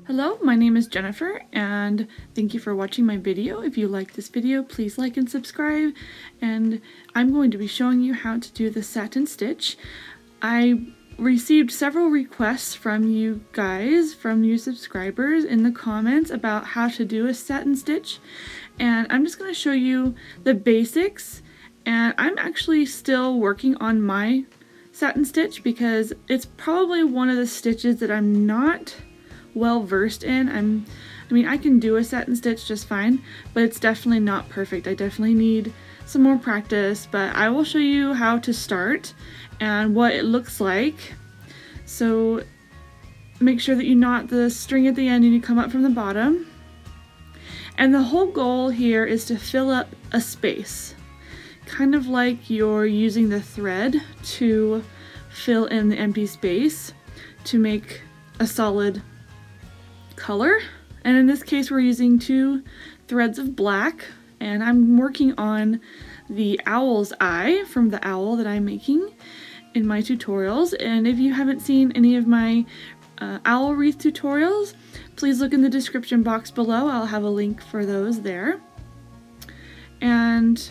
Hello, my name is Jennifer and thank you for watching my video. If you like this video, please like and subscribe, and I'm going to be showing you how to do the satin stitch. I received several requests from you guys, from you subscribers, in the comments about how to do a satin stitch, and I'm just going to show you the basics. And I'm actually still working on my satin stitch because it's probably one of the stitches that I'm not well versed in. I mean, I can do a satin stitch just fine, but it's definitely not perfect. I definitely need some more practice, but I will show you how to start and what it looks like. So make sure that you knot the string at the end and you come up from the bottom. And the whole goal here is to fill up a space, kind of like you're using the thread to fill in the empty space to make a solid color. And in this case we're using 2 threads of black, and I'm working on the owl's eye from the owl that I'm making in my tutorials. And if you haven't seen any of my owl wreath tutorials, please look in the description box below. I'll have a link for those there. And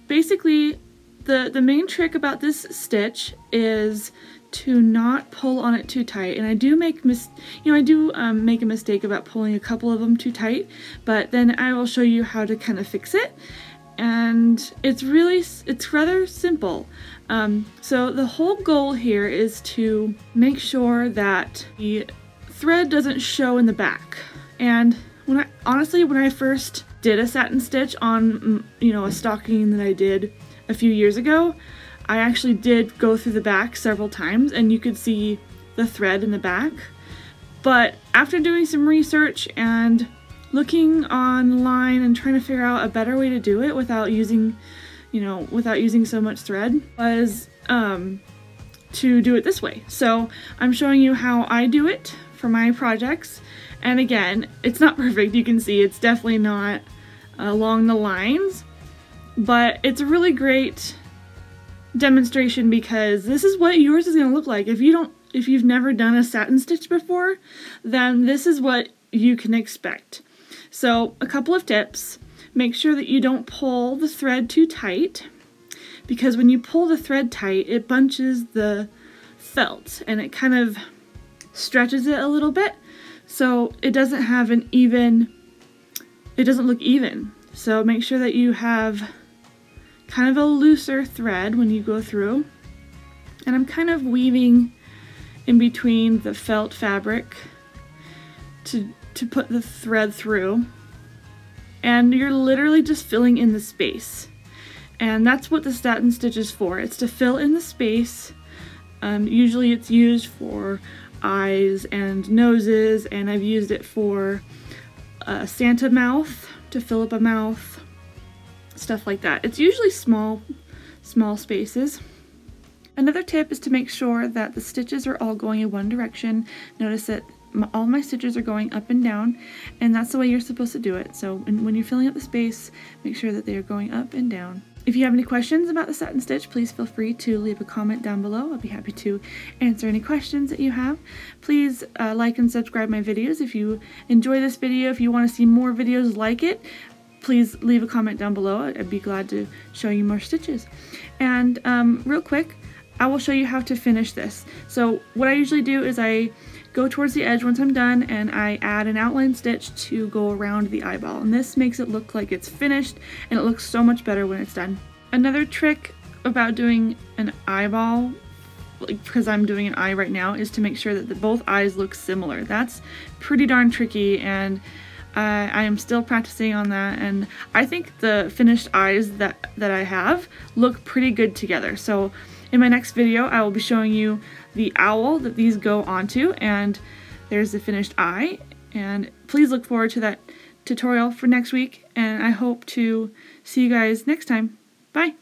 basically the main trick about this stitch is to not pull on it too tight. And I do make make a mistake about pulling a couple of them too tight, but then I will show you how to kind of fix it. And it's rather simple. So the whole goal here is to make sure that the thread doesn't show in the back. And honestly, when I first did a satin stitch on a stocking that I did a few years ago, I actually did go through the back several times and you could see the thread in the back. But after doing some research and looking online and trying to figure out a better way to do it without using so much thread, was to do it this way. So I'm showing you how I do it for my projects. And again, it's not perfect. You can see it's definitely not along the lines, but it's a really great demonstration because this is what yours is going to look like. If you've never done a satin stitch before, then this is what you can expect. So a couple of tips: make sure that you don't pull the thread too tight, because when you pull the thread tight, it bunches the felt and it kind of stretches it a little bit, so it doesn't have it doesn't look even. So make sure that you have kind of a looser thread when you go through. And I'm kind of weaving in between the felt fabric to put the thread through. And you're literally just filling in the space. And that's what the satin stitch is for. It's to fill in the space. Usually it's used for eyes and noses, and I've used it for a Santa mouth, to fill up a mouth, stuff like that. It's usually small spaces. Another tip is to make sure that the stitches are all going in one direction. Notice that all my stitches are going up and down, and that's the way you're supposed to do it. So when you're filling up the space, make sure that they are going up and down. If you have any questions about the satin stitch, please feel free to leave a comment down below. I'll be happy to answer any questions that you have. Please like and subscribe my videos if you enjoy this video. If you want to see more videos like it, please leave a comment down below. I'd be glad to show you more stitches. And real quick, I will show you how to finish this. So what I usually do is I go towards the edge once I'm done, and I add an outline stitch to go around the eyeball, and this makes it look like it's finished, and it looks so much better when it's done. Another trick about doing an eyeball, because I'm doing an eye right now, is to make sure that both eyes look similar. That's pretty darn tricky, and I am still practicing on that, and I think the finished eyes that I have look pretty good together. So in my next video, I will be showing you the owl that these go onto, and there's the finished eye. And please look forward to that tutorial for next week, and I hope to see you guys next time. Bye!